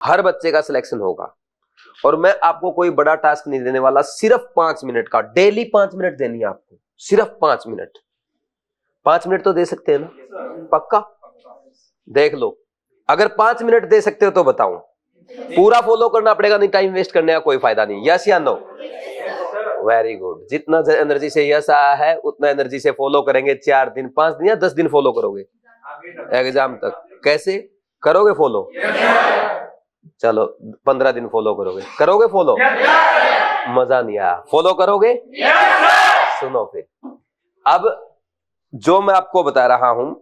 हर बच्चे का सिलेक्शन होगा। और मैं आपको कोई बड़ा टास्क नहीं देने वाला, सिर्फ 5 मिनट का, डेली 5 मिनट देनी है आपको, सिर्फ 5 मिनट। 5 मिनट तो दे सकते हैं ना? पक्का? देख लो, अगर 5 मिनट दे सकते हो तो बताओ। पूरा फॉलो करना पड़ेगा, नहीं टाइम वेस्ट करने का कोई फायदा नहीं। यस या नो? Very good. जितना एनर्जी से यस आया है उतना एनर्जी से फॉलो करेंगे। 4 दिन, 5 दिन या 10 दिन फॉलो करोगे एग्जाम तक। कैसे करोगे फॉलो? चलो 15 दिन फॉलो करोगे। करोगे फॉलो? मजा नहीं आया? फॉलो करोगे? सुनो फिर, अब जो मैं आपको बता रहा हूं,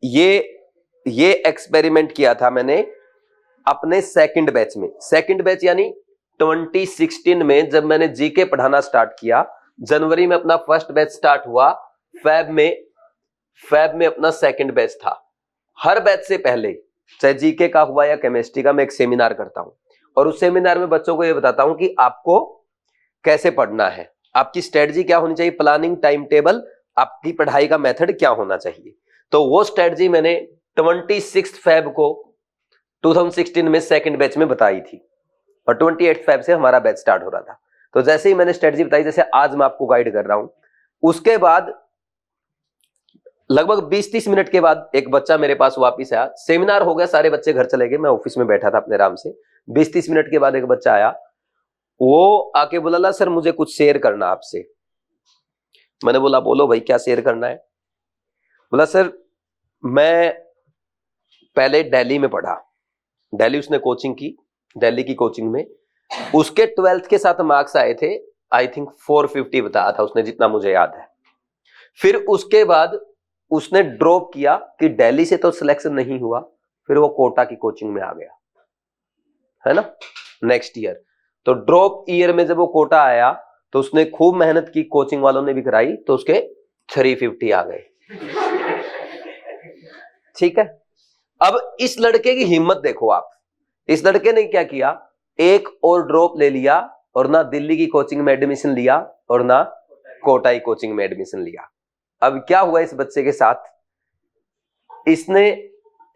ये एक्सपेरिमेंट किया था मैंने अपने सेकंड बैच में। सेकंड बैच यानी 2016 में जब मैंने जीके पढ़ाना स्टार्ट किया। जनवरी में अपना फर्स्ट बैच स्टार्ट हुआ, फेब में अपना सेकंड बैच था। हर बैच से पहले, चाहे जीके का हुआ या केमिस्ट्री का, मैं एक सेमिनार करता हूं और उस सेमिनार में बच्चों को यह बताता हूं कि आपको कैसे पढ़ना है, आपकी स्ट्रेटजी क्या होनी चाहिए, प्लानिंग, टाइम टेबल, आपकी पढ़ाई का मेथड क्या होना चाहिए। तो वो स्ट्रेटजी मैंने 26 फेब को 2016 में सेकंड बैच में बताई थी और 28 फेब से हमारा बैच स्टार्ट हो रहा था। तो जैसे ही मैंने स्ट्रेटजी बताई, जैसे आज मैं आपको गाइड कर रहा हूं, उसके बाद लगभग 20-30 मिनट के बाद एक बच्चा मेरे पास वापिस आया। सेमिनार हो गया, सारे बच्चे घर चले गए, मैं ऑफिस में बैठा था अपने आराम से। 20-30 मिनट के बाद एक बच्चा आया, वो आके बोला, सर मुझे कुछ शेयर करना आपसे। मैंने बोला बोलो भाई, क्या शेयर करना है? बोला सर मैं पहले दिल्ली में पढ़ा, दिल्ली उसने कोचिंग की, दिल्ली की कोचिंग में उसके 12th के साथ मार्क्स आए थे, आई थिंक 450 बताया था उसने, जितना मुझे याद है। फिर उसके बाद उसने ड्रॉप किया कि दिल्ली से तो सिलेक्शन नहीं हुआ, फिर वो कोटा की कोचिंग में आ गया, है ना, नेक्स्ट ईयर। तो ड्रॉप ईयर में जब वो कोटा आया तो उसने खूब मेहनत की, कोचिंग वालों ने भी कराई, तो उसके 350 आ गए। ठीक है, अब इस लड़के की हिम्मत देखो आप। इस लड़के ने क्या किया, एक और ड्रॉप ले लिया और ना दिल्ली की कोचिंग में एडमिशन लिया और ना कोटा की कोचिंग में एडमिशन लिया। अब क्या हुआ इस बच्चे के साथ, इसने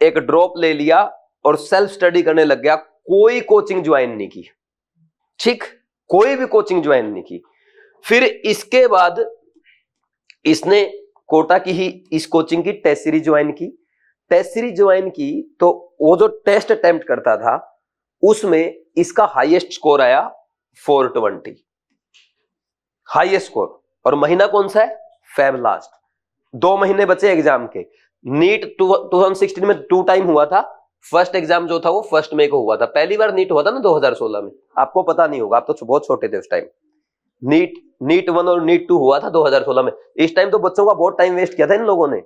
एक ड्रॉप ले लिया और सेल्फ स्टडी करने लग गया, कोई कोचिंग ज्वाइन नहीं की। ठीक, कोई भी कोचिंग ज्वाइन नहीं की। फिर इसके बाद इसने कोटा की ही इस कोचिंग की टेस्ट सीरीज ज्वाइन की। टेस्ट सीरीज ज्वाइन की तो वो जो टेस्ट अटेम्प्ट करता था उसमें इसका हाईएस्ट स्कोर आया 420, हाईएस्ट स्कोर। और महीना कौन सा है? Feb last. 2 महीने बचे एग्जाम के। नीट 2016 में 2 टाइम हुआ था। फर्स्ट एग्जाम जो था वो 1 मई को हुआ था। पहली बार नीट हुआ था ना 2016 में, आपको पता नहीं होगा, आप तो बहुत छोटे थे उस टाइम। नीट 1 और नीट 2 हुआ था 2016 में। इस टाइम तो बच्चों का बहुत टाइम वेस्ट किया था इन लोगों ने,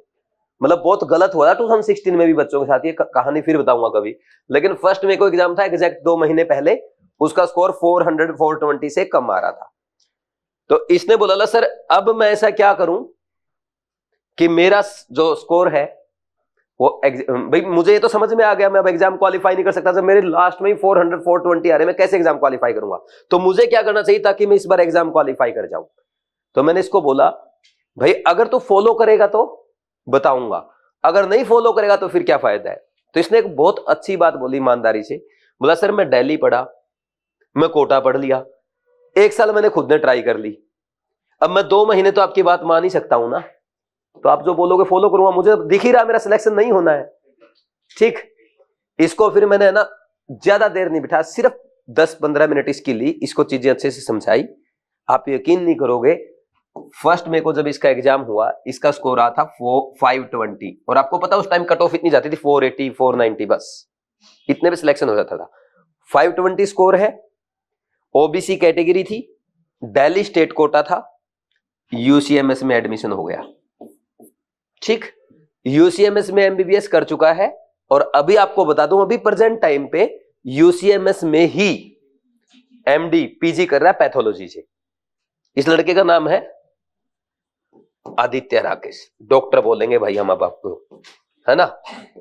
मतलब बहुत गलत हुआ था 2016 में भी बच्चों के साथ। ये कहानी फिर बताऊंगा कभी। लेकिन 1 मई को एग्जाम था, एग्जैक्ट 2 महीने पहले। उसका स्कोर 420 से कम आ रहा था। तो इसने बोला सर अब मैं ऐसा क्या करूं कि मेरा जो स्कोर है वो भाई मुझे ये तो समझ में आ गया, मैं अब एग्जाम क्वालिफाई नहीं कर सकता। जब मेरे लास्ट में ही 420 आ रहे, मैं कैसे एग्जाम क्वालिफाई करूंगा? तो मुझे क्या करना चाहिए ताकि मैं इस बार एग्जाम क्वालिफाई कर जाऊं? तो मैंने इसको बोला भाई अगर तू फॉलो करेगा तो बताऊंगा, अगर नहीं फॉलो करेगा तो फिर क्या फायदा है? तो इसने एक बहुत अच्छी बात बोली ईमानदारी से। बोला सर मैं दिल्ली पढ़ा, मैं कोटा पढ़ लिया, 1 साल मैंने खुद ने ट्राई कर ली, अब मैं 2 महीने तो आपकी बात मान ही सकता हूं ना, तो आप जो बोलोगे फॉलो करूंगा। मुझे दिख ही रहा मेरा सिलेक्शन नहीं होना है। ठीक, इसको फिर मैंने ना ज्यादा देर नहीं बिठा, सिर्फ 10-15 मिनट इसकी ली, इसको चीजें अच्छे से समझाई। आप यकीन नहीं करोगे, 1 मई को जब इसका एग्जाम हुआ, इसका स्कोर आया था 520। और आपको पता उस टाइम कट ऑफ इतनी जाती थी 480, 490, बस इतने में सिलेक्शन हो जाता था। 520 स्कोर है, ओबीसी कैटेगरी थी, दिल्ली स्टेट कोटा था, यूसीएमएस में एडमिशन हो गया। ठीक, यूसीएमएस में एमबीबीएस कर चुका है। और अभी आपको बता दूं, अभी प्रेजेंट टाइम पे यूसीएमएस में ही एमडी पीजी कर रहा है पैथोलॉजी से। इस लड़के का नाम है आदित्य राकेश। डॉक्टर बोलेंगे भाई हम अब आपको, है ना?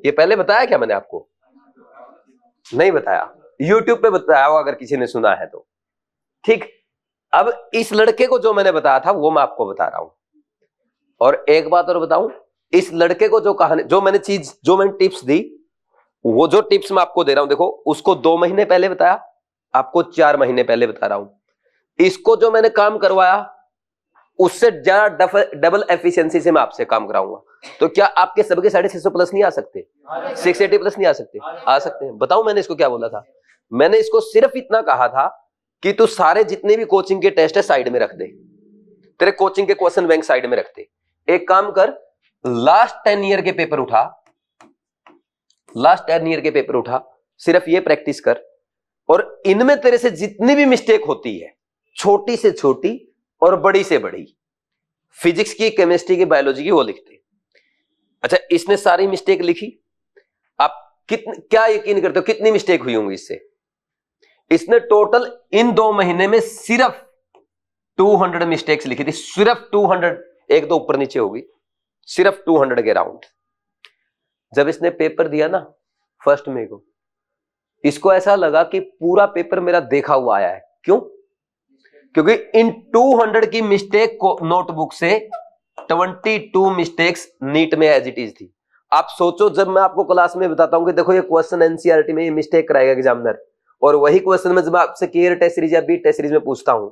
ये पहले बताया क्या मैंने आपको? नहीं बताया, यूट्यूब पे बताया हो अगर किसी ने सुना है तो। ठीक, अब इस लड़के को जो मैंने बताया था वो मैं आपको बता रहा हूं। और एक बात और बताऊं, इस लड़के को जो कहानी, जो मैंने टिप्स दी, वो जो टिप्स मैं आपको दे रहा हूं देखो, उसको 2 महीने पहले बताया, आपको 4 महीने पहले बता रहा हूं। इसको जो मैंने काम करवाया उससे ज्यादा डबल एफिशिएंसी से मैं आपसे काम कराऊंगा। तो क्या आपके सबके 650 प्लस नहीं आ सकते? 680 प्लस नहीं आ सकते? आ सकते हैं। बताऊं मैंने इसको क्या बोला था? मैंने इसको सिर्फ इतना कहा था कि तू सारे जितने भी कोचिंग के टेस्ट है साइड में रख दे, तेरे कोचिंग के क्वेश्चन बैंक साइड में रख दे। एक काम कर, लास्ट 10 ईयर के पेपर उठा, लास्ट 10 ईयर के पेपर उठा, सिर्फ ये प्रैक्टिस कर, और इनमें तेरे से जितनी भी मिस्टेक होती है, छोटी से छोटी और बड़ी से बड़ी, फिजिक्स की, केमिस्ट्री की, बायोलॉजी की, वो लिखते। अच्छा, इसने सारी मिस्टेक लिखी। आप क्या यकीन करते हो कितनी मिस्टेक हुई होंगी इससे? इसने टोटल इन 2 महीने में सिर्फ 200 मिस्टेक्स लिखी थी, सिर्फ 200, एक दो ऊपर नीचे होगी, सिर्फ 200 के राउंड। जब इसने पेपर दिया ना 1 मई को, इसको ऐसा लगा कि पूरा पेपर मेरा देखा हुआ आया है। क्यों? क्योंकि इन 200 की मिस्टेक को नोटबुक से 22 मिस्टेक्स नीट में एज इट इज थी। आप सोचो, जब मैं आपको क्लास में बताता हूं कि देखो ये क्वेश्चन एनसीईआरटी में ये मिस्टेक कराएगा एग्जामिनर, और वही क्वेश्चन में जब आपसे केयर टेस्ट सीरीज या बीट टेस्ट सीरीज में पूछता हूं,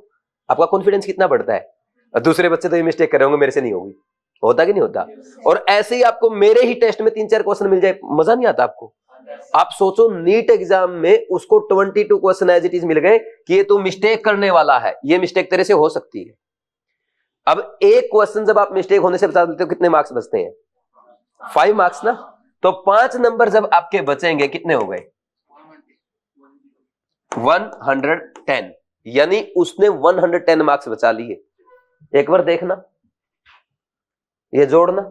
आपका कॉन्फिडेंस कितना बढ़ता है? दूसरे बच्चे तो ये मिस्टेक कर रहे होंगे, मेरे से नहीं होगी। होता कि नहीं होता? और ऐसे ही आपको मेरे ही टेस्ट में 3-4 क्वेश्चन मिल जाए, मजा नहीं आता आपको? आप सोचो, नीट एग्जाम में उसको 22 क्वेश्चन एज इट इज मिल गए कि ये तू मिस्टेक करने वाला है, ये मिस्टेक तेरे से हो सकती है। अब एक क्वेश्चन जब आप मिस्टेक होने से बता देते हो, कितने मार्क्स बचते हैं? 5 मार्क्स ना। तो 5 नंबर जब आपके बचेंगे, कितने हो गए? 110। यानी उसने 110 मार्क्स बचा लिए। एक बार देखना, ये जोड़ना,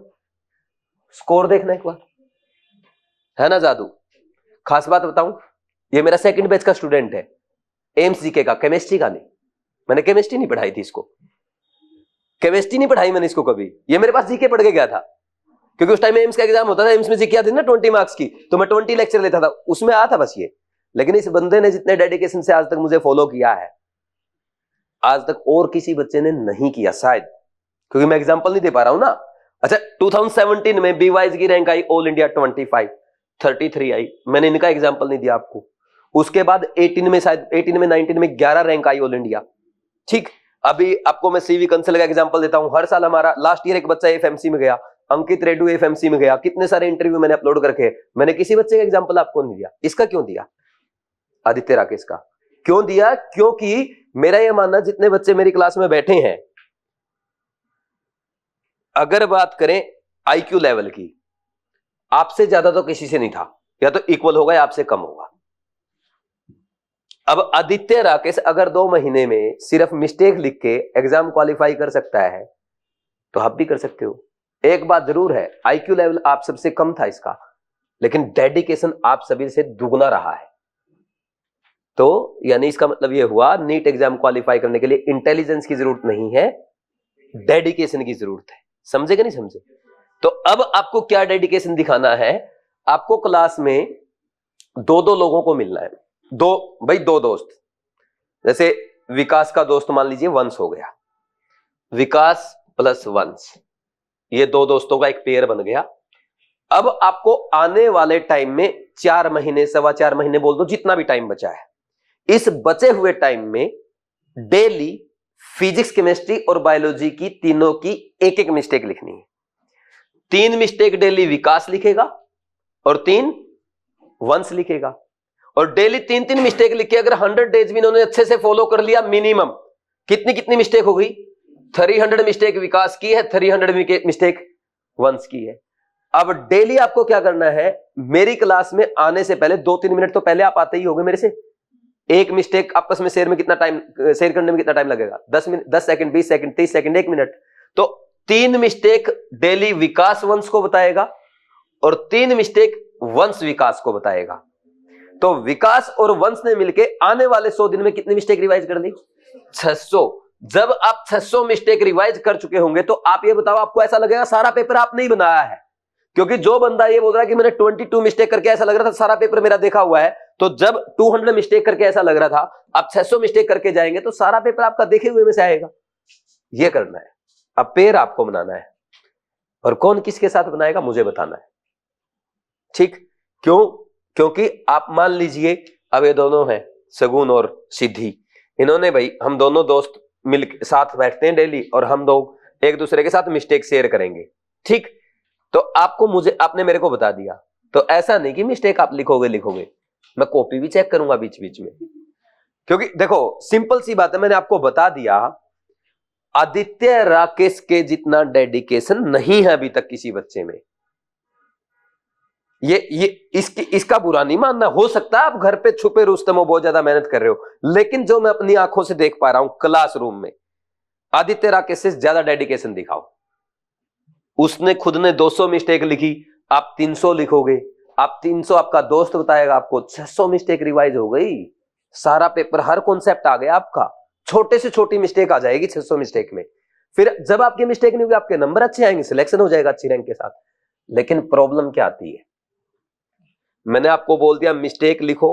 स्कोर देखना एक बार, है ना जादू? खास बात बताऊं, ये मेरा 2nd बैच का स्टूडेंट है, एम्स जीके का, केमिस्ट्री का नहीं। मैंने केमिस्ट्री नहीं पढ़ाई थी इसको, केमिस्ट्री नहीं पढ़ाई मैंने इसको कभी। ये मेरे पास जीके पढ़ के गया था, क्योंकि उस टाइम एम्स का एग्जाम होता था, एम्स में जीके आती थी ना 20 मार्क्स की, तो मैं 20 लेक्चर लेता था, उसमें आया था बस ये। लेकिन इस बंदे ने जितने डेडिकेशन से आज तक मुझे फॉलो किया है, आज तक और किसी बच्चे ने नहीं किया शायद, क्योंकि मैं एग्जांपल नहीं दे पा रहा हूं ना। अच्छा, 2017 में बीवाइज की रैंक आई ऑल इंडिया 25, 33 आई, मैंने इनका एग्जांपल नहीं दिया आपको। उसके बाद 18 में, शायद 18 में 19 में 11 रैंक आई ऑल इंडिया। ठीक, अभी आपको मैं सीवी कंसल का एग्जांपल देता हूं। हर साल हमारा, लास्ट ईयर एक बच्चा एफएमसी में गया, अंकित रेड्डू एफएमसी में गया, कितने सारे इंटरव्यू मैंने अपलोड करके, मैंने किसी बच्चे का एग्जांपल आपको नहीं दिया। इसका क्यों दिया? आदित्य राकेश का क्यों दिया? क्योंकि मेरा यह मानना, जितने बच्चे मेरी क्लास में बैठे हैं, अगर बात करें आईक्यू लेवल की, आपसे ज्यादा तो किसी से नहीं था, या तो इक्वल होगा या आपसे कम होगा। अब आदित्य राकेश अगर 2 महीने में सिर्फ मिस्टेक लिख के एग्जाम क्वालिफाई कर सकता है, तो आप भी कर सकते हो। एक बात जरूर है, आईक्यू लेवल आप सबसे कम था इसका, लेकिन डेडिकेशन आप सभी से दुगना रहा है। तो यानी इसका मतलब यह हुआ, नीट एग्जाम क्वालिफाई करने के लिए इंटेलिजेंस की जरूरत नहीं है, डेडिकेशन की जरूरत है। समझे कि नहीं समझे? तो अब आपको क्या डेडिकेशन दिखाना है? आपको क्लास में 2-2 लोगों को मिलना है। दो दोस्त, जैसे विकास का दोस्त मान लीजिए वंश हो गया, विकास प्लस वंश, ये 2 दोस्तों का एक पेयर बन गया। अब आपको आने वाले टाइम में 4 महीने, 4.25 महीने बोल दो, जितना भी टाइम बचा है, इस बचे हुए टाइम में डेली फिजिक्स, केमिस्ट्री और बायोलॉजी की तीनों की एक मिस्टेक लिखनी है। 3 मिस्टेक डेली विकास लिखेगा और 3 वंश लिखेगा, और डेली 3-3 मिस्टेक लिखे। अगर 100 डेज में इन्होंने अच्छे से फॉलो कर लिया, मिनिमम कितनी मिस्टेक हो गई? 300 मिस्टेक विकास की है, 300 मिस्टेक वंश की है। अब डेली आपको क्या करना है? मेरी क्लास में आने से पहले 2-3 मिनट तो पहले आप आते ही होंगे मेरे से। एक मिस्टेक आपस में शेयर करने में कितना टाइम लगेगा? 10 minute, 10 second, 20 second, 30 second, 1 minute. तो 3 मिस्टेक डेली विकास वंश को बताएगा और 3 मिस्टेक वंश विकास को बताएगा। तो विकास और वंश ने मिलके आने वाले 100 दिन में कितनी मिस्टेक रिवाइज कर दी? 600। जब आप 600 मिस्टेक रिवाइज कर चुके होंगे, तो आप ये बताओ, आपको ऐसा लगेगा सारा पेपर आपने ही बनाया है? क्योंकि जो बंदा ये बोल रहा है कि मैंने 22 मिस्टेक करके ऐसा लग रहा था सारा पेपर मेरा देखा हुआ है, तो जब 200 मिस्टेक करके ऐसा लग रहा था, आप 600 मिस्टेक करके जाएंगे तो सारा पेपर आपका देखे हुए में से आएगा। ये करना है। अब पेयर आपको बनाना है, और कौन किसके साथ बनाएगा मुझे बताना है। ठीक? क्यों? क्योंकि आप मान लीजिए अब ये दोनों हैं सगुन और सिद्धि, इन्होंने भाई हम दोनों दोस्त मिल साथ बैठते हैं डेली और हम लोग एक दूसरे के साथ मिस्टेक शेयर करेंगे, ठीक। तो आपको मुझे आपने मेरे को बता दिया, तो ऐसा नहीं कि मिस्टेक आप लिखोगे, मैं कॉपी भी चेक करूंगा बीच बीच में, क्योंकि देखो सिंपल सी बात है, मैंने आपको बता दिया आदित्य राकेश के जितना डेडिकेशन नहीं है अभी तक किसी बच्चे में। ये इसका बुरा नहीं मानना, हो सकता है आप घर पे छुपे रुस्तम हो, बहुत ज्यादा मेहनत कर रहे हो, लेकिन जो मैं अपनी आंखों से देख पा रहा हूं क्लासरूम में, आदित्य राकेश से ज्यादा डेडिकेशन दिखाओ। उसने खुद ने 200 मिस्टेक लिखी, आप 300 लिखोगे, आप 300 आपका दोस्त बताएगा आपको, 600 मिस्टेक रिवाइज हो गई, सारा पेपर हर कॉन्सेप्ट आ गया आपका, छोटे से छोटी मिस्टेक आ जाएगी 600 मिस्टेक में। फिर जब आपकी मिस्टेक नहीं होगी आपके नंबर अच्छे आएंगे, सिलेक्शन हो जाएगा अच्छी रैंक के साथ। लेकिन प्रॉब्लम क्या आती है, मैंने आपको बोल दिया मिस्टेक लिखो,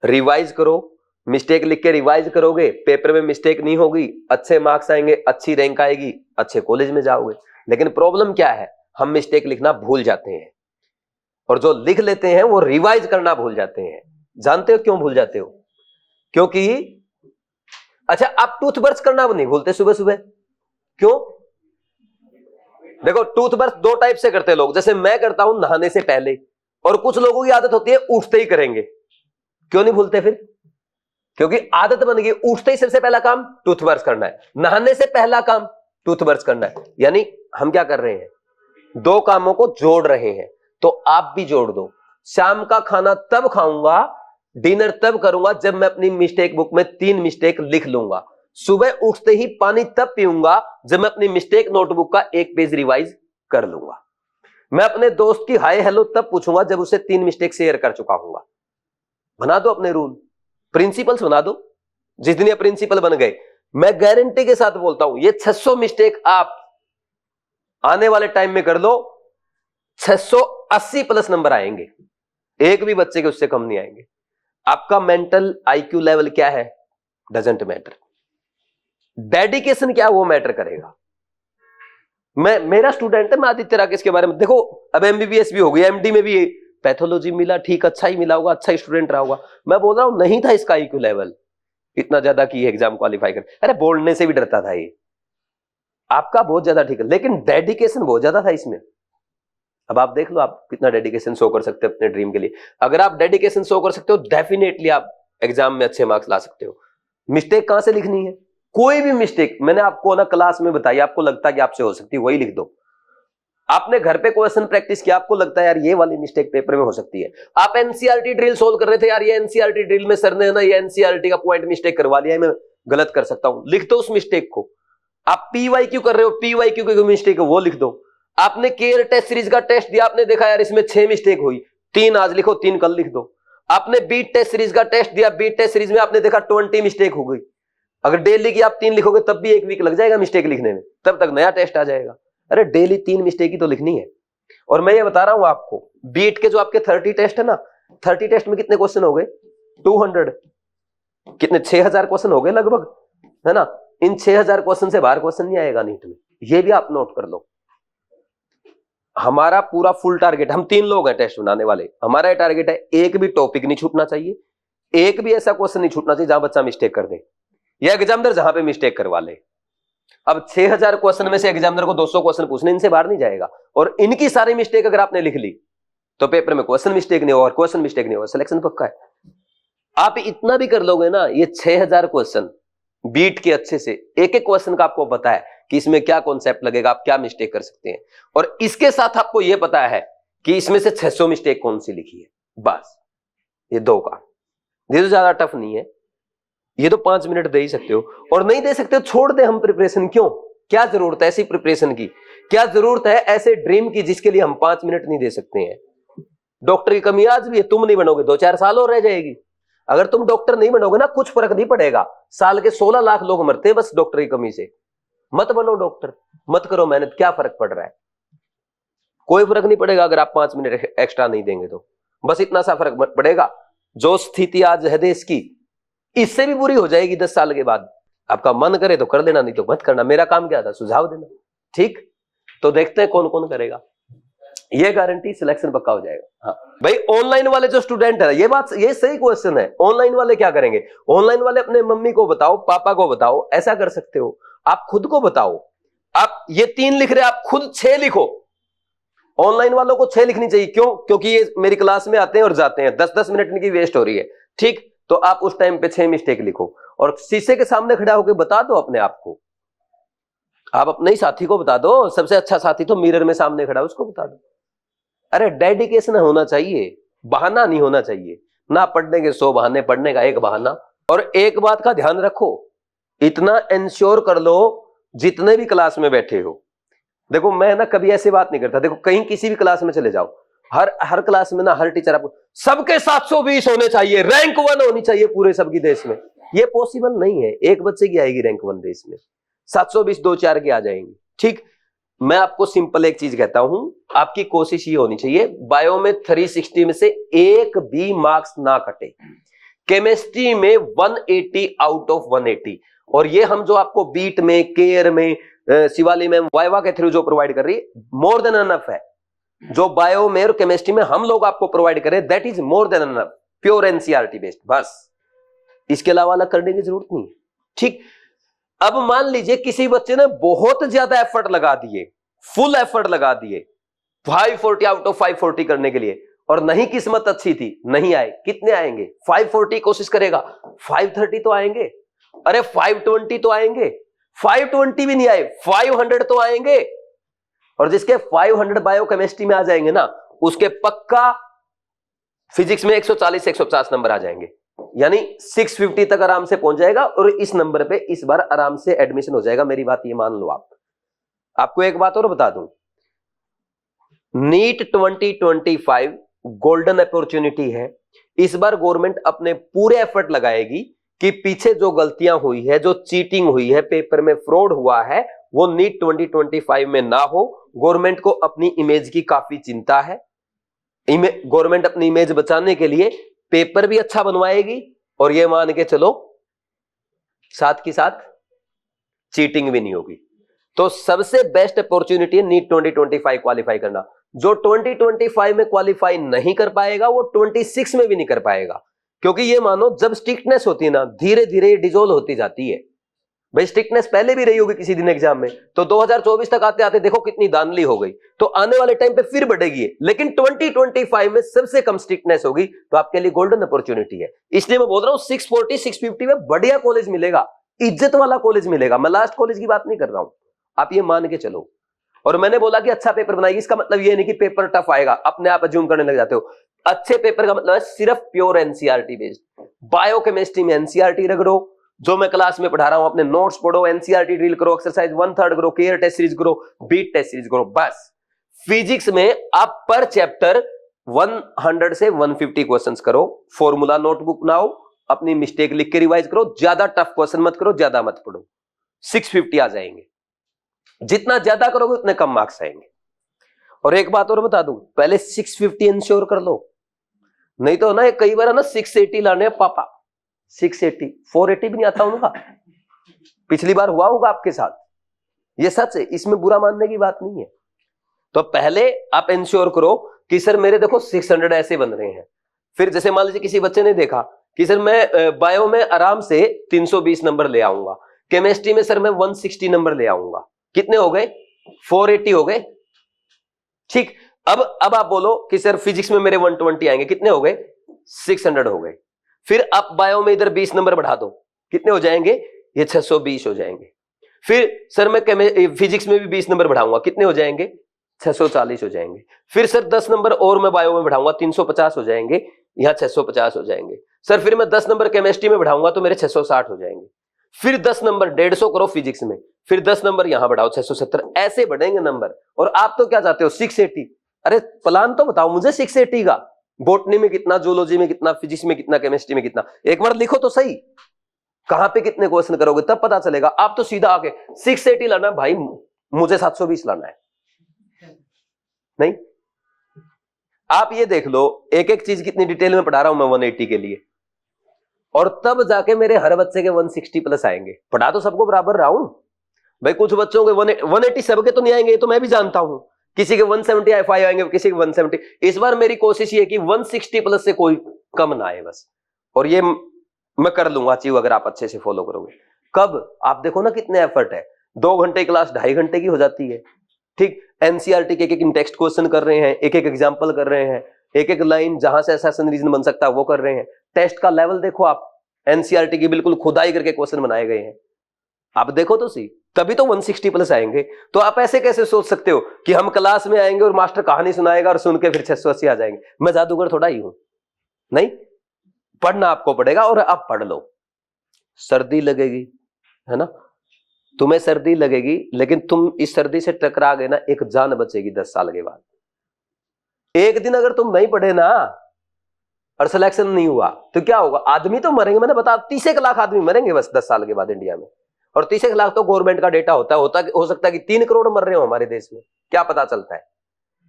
रिवाइज करो, मिस्टेक लिख के रिवाइज करोगे, पेपर में मिस्टेक नहीं होगी, अच्छे मार्क्स आएंगे, अच्छी रैंक आएगी, अच्छे कॉलेज में जाओगे। लेकिन प्रॉब्लम क्या है, हम मिस्टेक लिखना भूल जाते हैं, और जो लिख लेते हैं वो रिवाइज करना भूल जाते हैं। जानते हो क्यों भूल जाते हो? क्योंकि अच्छा आप टूथब्रश करना नहीं भूलते सुबह सुबह, क्यों? देखो टूथब्रश दो टाइप से करते हैं लोग, जैसे मैं करता हूं नहाने से पहले, और कुछ लोगों की आदत होती है उठते ही करेंगे। क्यों नहीं भूलते फिर? क्योंकि आदत बन गई, उठते ही सबसे पहला काम टूथब्रश करना है, नहाने से पहला काम टूथब्रश करना है। यानी हम क्या कर रहे हैं, दो कामों को जोड़ रहे हैं। तो आप भी जोड़ दो, शाम का खाना तब खाऊंगा, डिनर तब करूंगा जब मैं अपनी मिस्टेक बुक में 3 मिस्टेक लिख लूंगा। सुबह उठते ही पानी तब पीऊंगा जब मैं अपनी मिस्टेक नोटबुक का 1 पेज रिवाइज कर लूंगा। मैं अपने दोस्त की हाय हेलो तब पूछूंगा जब उसे 3 मिस्टेक शेयर कर चुका हूंगा। बना दो अपने रूल, प्रिंसिपल्स बना दो। जिस दिन ये प्रिंसिपल बन गए, मैं गारंटी के साथ बोलता हूं, ये 600 मिस्टेक आप आने वाले टाइम में कर लो, 680 प्लस नंबर आएंगे, एक भी बच्चे के उससे कम नहीं आएंगे। आपका मेंटल आईक्यू लेवल क्या है डजंट मैटर, डेडिकेशन क्या वो मैटर करेगा। मेरा स्टूडेंट है, मैं आदित्य राकेश के बारे में देखो, अब एमबीबीएस भी हो गया, एमडी में भी पैथोलॉजी मिला, ठीक अच्छा ही मिला होगा, अच्छा ही स्टूडेंट रहा होगा। मैं बोल रहा हूं नहीं था इसका आईक्यू लेवल इतना ज्यादा कि एग्जाम क्वालिफाई कर, अरे बोलने से भी डरता था ये। आपका बहुत ज्यादा ठीक है, लेकिन डेडिकेशन बहुत ज्यादा था इसमें। अब आप देख लो आप कितना डेडिकेशन शो कर सकते हो अपने ड्रीम के लिए। अगर आप डेडिकेशन शो कर सकते हो, डेफिनेटली आप एग्जाम में अच्छे मार्क्स ला सकते हो। मिस्टेक कहां से लिखनी है, कोई भी मिस्टेक मैंने आपको ना क्लास में बताई, आपको लगता है कि आपसे हो सकती है वही लिख दो। आपने घर पे क्वेश्चन प्रैक्टिस किया, आपको लगता है यार ये वाली मिस्टेक पेपर में हो सकती है, आप एनसीईआरटी ड्रिल सोल्व कर रहे थे, यार ये एनसीईआरटी ड्रिल में सर ने ना ये एनसीईआरटी का पॉइंट मिस्टेक करवा लिया है, मैं गलत कर सकता हूं, लिख दो उस मिस्टेक को। आप पीवाईक्यू कर रहे हो, पीवाईक्यू की मिस्टेक है वो लिख दो। आपने केयर टेस्ट सीरीज का टेस्ट दिया, आपने देखा यार इसमें 6 मिस्टेक हुई, 3 आज लिखो 3 कल लिख दो। आपने बीट टेस्ट सीरीज का टेस्ट दिया, बीट टेस्ट सीरीज में आपने देखा 20 मिस्टेक हो गई, अगर डेली की आप 3 लिखोगे तब भी 1 वीक लग जाएगा मिस्टेक लिखने में, तब तक नया टेस्ट आ जाएगा। अरे डेली 3 मिस्टेक ही तो लिखनी है। और मैं ये बता रहा हूं आपको, बीट के जो आपके 30 टेस्ट है ना, 30 टेस्ट में कितने क्वेश्चन हो गए, 200, कितने 6000 क्वेश्चन हो गए लगभग, है ना। इन 6000 क्वेश्चन से बाहर क्वेश्चन नहीं आएगा नीट में, ये भी आप नोट कर लो। हमारा पूरा फुल टारगेट, हम 3 लोग हैं टेस्ट बनाने वाले, हमारा टारगेट है एक भी टॉपिक नहीं छूटना चाहिए, एक भी ऐसा क्वेश्चन नहीं छूटना चाहिए जहां बच्चा मिस्टेक कर दे, या एग्जामिनर जहां पे मिस्टेक करवा ले। अब 6000 क्वेश्चन में से एग्जामिनर को 200 क्वेश्चन पूछने, इनसे बाहर नहीं जाएगा। और इनकी सारी मिस्टेक अगर आपने लिख ली तो पेपर में क्वेश्चन मिस्टेक नहीं होगा, और क्वेश्चन मिस्टेक नहीं होगा, सिलेक्शन पक्का है। आप इतना भी कर लोगे ना, ये 6000 क्वेश्चन बीट के अच्छे से, एक एक क्वेश्चन का आपको पता है कि इसमें क्या कॉन्सेप्ट लगेगा, आप क्या मिस्टेक कर सकते हैं, और इसके साथ आपको यह पता है कि इसमें से 600 मिस्टेक कौन सी लिखी है, बस ये 2 का। ये तो ज्यादा टफ नहीं है, ये तो 5 मिनट दे ही सकते हो, और नहीं दे सकते हो छोड़ दे हम प्रिपरेशन। क्यों, क्या जरूरत है ऐसी प्रिपरेशन की, क्या जरूरत है ऐसे ड्रीम की जिसके लिए हम 5 मिनट नहीं दे सकते हैं। डॉक्टर की कमी आज भी है, तुम नहीं बनोगे 2-4 साल और रह जाएगी। अगर तुम डॉक्टर नहीं बनोगे ना, कुछ फर्क नहीं पड़ेगा, साल के 16 लाख लोग मरते हैं बस डॉक्टर की कमी से। मत बनो डॉक्टर, मत करो मेहनत, क्या फर्क पड़ रहा है, कोई फर्क नहीं पड़ेगा अगर आप 5 मिनट एक्स्ट्रा नहीं देंगे तो। बस इतना सा फर्क पड़ेगा, जो स्थिति आज है देश की इससे भी बुरी हो जाएगी 10 साल के बाद। आपका मन करे तो कर लेना, नहीं तो मत करना। मेरा काम क्या था, सुझाव देना, ठीक। तो देखते हैं कौन कौन करेगा। ये गारंटी सिलेक्शन पक्का हो जाएगा। हाँ भाई, ऑनलाइन वाले जो स्टूडेंट है, ये सही क्वेश्चन है। ऑनलाइन वाले क्या करेंगे? ऑनलाइन वाले अपने मम्मी को बताओ, पापा को बताओ, ऐसा कर सकते हो। आप खुद को बताओ, आप ये 3 लिख रहे, आप खुद 6 लिखो। ऑनलाइन वालों को 6 लिखनी चाहिए, क्यों? क्योंकि ये मेरी क्लास में आते हैं और जाते हैं, 10-10 मिनट इनकी वेस्ट हो रही है। ठीक, तो आप उस टाइम पे 6 मिस्टेक लिखो और शीशे के सामने खड़ा होकर बता दो अपने आप को। आप अपने ही साथी को बता दो, सबसे अच्छा साथी तो मिरर में सामने खड़ा, उसको बता दो। अरे डेडिकेशन होना चाहिए, बहाना नहीं होना चाहिए। ना पढ़ने के 100 बहाने, पढ़ने का एक बहाना। और एक बात का ध्यान रखो, इतना इंश्योर कर लो जितने भी क्लास में बैठे हो। देखो मैं ना कभी ऐसी बात नहीं करता। देखो कहीं किसी भी क्लास में चले जाओ, हर क्लास में ना हर टीचर आपको सबके 720 होने चाहिए, रैंक 1 होनी चाहिए पूरे सबकी देश में। ये पॉसिबल नहीं है। एक बच्चे की आएगी रैंक 1 देश में, 720 2-4 की आ जाएंगी। ठीक, मैं आपको सिंपल एक चीज कहता हूं, आपकी कोशिश ये होनी चाहिए बायो में 360 में से एक भी मार्क्स ना कटे, केमिस्ट्री में 180 आउट ऑफ 180। और ये हम जो आपको बीट में, केयर में, शिवाली में, वाइवा के थ्रू जो प्रोवाइड कर रही है, मोर देन एनफ है। जो बायो में और केमिस्ट्री में हम लोग आपको प्रोवाइड करें, that is more than enough, pure NCERT based, बस। इसके अलावा अलग करने की जरूरत नहीं है। ठीक, अब मान लीजिए किसी बच्चे ने बहुत ज्यादा एफर्ट लगा दिए, फुल एफर्ट लगा दिए 540 आउट ऑफ 540 करने के लिए, और नहीं किस्मत अच्छी थी, नहीं आए। कितने आएंगे? 540 कोशिश करेगा, 530 तो आएंगे। अरे 520 तो आएंगे, 520 भी नहीं आए, 500 तो आएंगे। और जिसके 500 बायोकेमिस्ट्री में आ जाएंगे ना, उसके पक्का फिजिक्स में 140-150 नंबर आ जाएंगे, यानी 650 तक आराम से पहुंच जाएगा। और इस नंबर पे इस बार आराम से एडमिशन हो जाएगा। मेरी बात ये मान लो आप। आपको एक बात और बता दूं, नीट 2025 गोल्डन अपॉर्चुनिटी है। इस बार गवर्नमेंट अपने पूरे एफर्ट लगाएगी कि पीछे जो गलतियां हुई है, जो चीटिंग हुई है, पेपर में फ्रॉड हुआ है, वो नीट 2025 में ना हो। गवर्नमेंट को अपनी इमेज की काफी चिंता है। गवर्नमेंट अपनी इमेज बचाने के लिए पेपर भी अच्छा बनवाएगी, और ये मान के चलो साथ की साथ चीटिंग भी नहीं होगी। तो सबसे बेस्ट अपॉर्चुनिटी है नीट 2025 क्वालिफाई करना। जो 2025 में क्वालिफाई नहीं कर पाएगा, वो 26 में भी नहीं कर पाएगा। क्योंकि ये मानो जब स्ट्रिक्टनेस होती है ना, धीरे धीरे डिसॉल्व होती जाती है। भाई स्ट्रिक्टनेस पहले भी रही होगी किसी दिन एग्जाम में, तो 2024 तक आते आते देखो कितनी धांधली हो गई, तो आने वाले टाइम पे फिर बढ़ेगी। लेकिन 2025 में सबसे कम स्ट्रिक्टनेस होगी, तो आपके लिए गोल्डन अपॉर्चुनिटी है। इसलिए मैं बोल रहा हूं 640-650 में बढ़िया कॉलेज मिलेगा, इज्जत वाला कॉलेज मिलेगा। मैं लास्ट कॉलेज की बात नहीं कर रहा हूं, आप ये मान के चलो। और मैंने बोला कि अच्छा पेपर बनाएगी, इसका मतलब ये नहीं कि पेपर टफ आएगा, अपने आप अज्यूम करने लग जाते हो। अच्छे पेपर का मतलब है सिर्फ प्योर एनसीईआरटी बेस्ड। बायोकेमिस्ट्री में एनसीईआरटी रगड़ो, जो मैं क्लास में पढ़ा रहा हूं अपने नोट्स पढ़ो, एनसीईआरटी ड्रिल करो, एक्सरसाइज 1/3 करो, केयर टेस्ट सीरीज करो, बीट टेस्ट सीरीज करो, बस। फिजिक्स में आप पर चैप्टर 100 से 150 क्वेश्चंस करो, फॉर्मूला नोटबुक बनाओ, अपनी मिस्टेक लिख के रिवाइज करो, ज्यादा टफ क्वेश्चन मत करो, ज्यादा मत पढ़ो, 650 आ जाएंगे। जितना ज्यादा करोगे उतने कम मार्क्स आएंगे। और एक बात और बता दूं, पहले 650 इंश्योर कर लो, नहीं तो ना कई बार ना 680 लाने पापा, 680, 480 भी नहीं आता उनका। पिछली बार हुआ होगा आपके साथ, ये सच है, इसमें बुरा मानने की बात नहीं है। तो पहले आप इंश्योर करो कि सर मेरे देखो 600 ऐसे बन रहे हैं। फिर जैसे मान लीजिए किसी बच्चे ने देखा कि सर मैं बायो में आराम से 320 नंबर ले आऊंगा, केमिस्ट्री में सर मैं 160 नंबर ले आऊंगा, कितने हो गए? 480 हो गए। ठीक, अब आप बोलो कि सर फिजिक्स में मेरे 120 आएंगे, कितने हो गए? 600 हो गए। फिर आप बायो में इधर 20 नंबर बढ़ा दो, कितने हो जाएंगे? ये 620 हो जाएंगे। फिर सर मैं फिजिक्स में भी 20 नंबर बढ़ाऊंगा, कितने हो जाएंगे? 640 हो जाएंगे। फिर सर 10 नंबर और मैं बायो में बढ़ाऊंगा, 350 हो जाएंगे, यहां 650 हो जाएंगे। सर फिर मैं 10 नंबर केमिस्ट्री में बढ़ाऊंगा तो मेरे 660 हो जाएंगे। फिर 10 नंबर 150 करो फिजिक्स में, फिर 10 नंबर यहां बढ़ाओ 670, ऐसे बढ़ेंगे नंबर। और आप तो क्या चाहते हो? 680। अरे प्लान तो बताओ मुझे 680 का। बॉटनी में कितना, जूलॉजी में कितना, फिजिक्स में कितना, केमिस्ट्री में कितना, एक बार लिखो तो सही, कहां पे कितने क्वेश्चन करोगे तब पता चलेगा। आप तो सीधा आके 680 लाना भाई, मुझे 720 लाना है, नहीं। आप ये देख लो, एक एक चीज कितनी डिटेल में पढ़ा रहा हूं मैं 180 के लिए, और तब जाके मेरे हर बच्चे के 160 प्लस आएंगे। पढ़ा तो सबको बराबर रहा हूं भाई, कुछ बच्चों के 180 सबके तो नहीं आएंगे, ये तो मैं भी जानता हूं, किसी के 175 आएंगे, किसी के 170। इस बार मेरी कोशिश ये कि 160 प्लस से कोई कम ना आए बस, और ये मैं कर लूंगा अचीव अगर आप अच्छे से फॉलो करोगे। कब? आप देखो ना कितने एफर्ट है, 2 घंटे क्लास 2.5 घंटे की हो जाती है। ठीक, एनसीईआरटी के एक टेक्स्ट क्वेश्चन कर रहे हैं, एक एक एग्जाम्पल कर रहे हैं, एक एक लाइन जहां से एसेशन रीजन बन सकता है वो कर रहे हैं। टेस्ट का लेवल देखो आप, एनसीईआरटी की बिल्कुल खुदाई करके क्वेश्चन बनाए गए हैं। आप देखो तो सी, तभी तो 160 प्लस आएंगे। तो आप ऐसे कैसे सोच सकते हो कि हम क्लास में आएंगे और मास्टर कहानी सुनाएगा और सुन के फिर 680 आ जाएंगे? मैं जादूगर थोड़ा ही हूं। नहीं, पढ़ना आपको पड़ेगा और आप पढ़ लो। सर्दी लगेगी, है ना, तुम्हें सर्दी लगेगी, लेकिन तुम इस सर्दी से टकरा गए ना, एक जान बचेगी 10 साल के बाद। एक दिन अगर तुम नहीं पढ़े ना और सिलेक्शन नहीं हुआ तो क्या होगा? आदमी तो मरेंगे, मैंने बता 30 लाख आदमी मरेंगे बस 10 साल के बाद इंडिया में। और 30 लाख तो गवर्नमेंट का डेटा होता हो सकता है कि 3 करोड़ मर रहे हो हमारे देश में, क्या पता चलता है।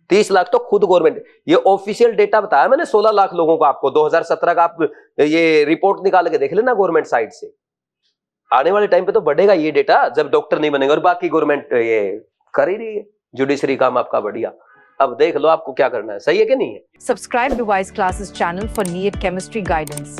30 लाख तो खुद गवर्नमेंट, ये ऑफिशियल डेटा बताया मैंने 16 लाख लोगों को आपको, 2017 का आप ये रिपोर्ट निकाल के देख लेना गवर्नमेंट साइट से। आने वाले टाइम पे तो बढ़ेगा ये डेटा जब डॉक्टर नहीं बनेगा, और बाकी गवर्नमेंट ये कर ही रही है, जुडिशरी काम आपका बढ़िया। अब देख लो आपको क्या करना है, सही है कि नहीं है। Subscribe Device Classes channel for NEET Chemistry guidance.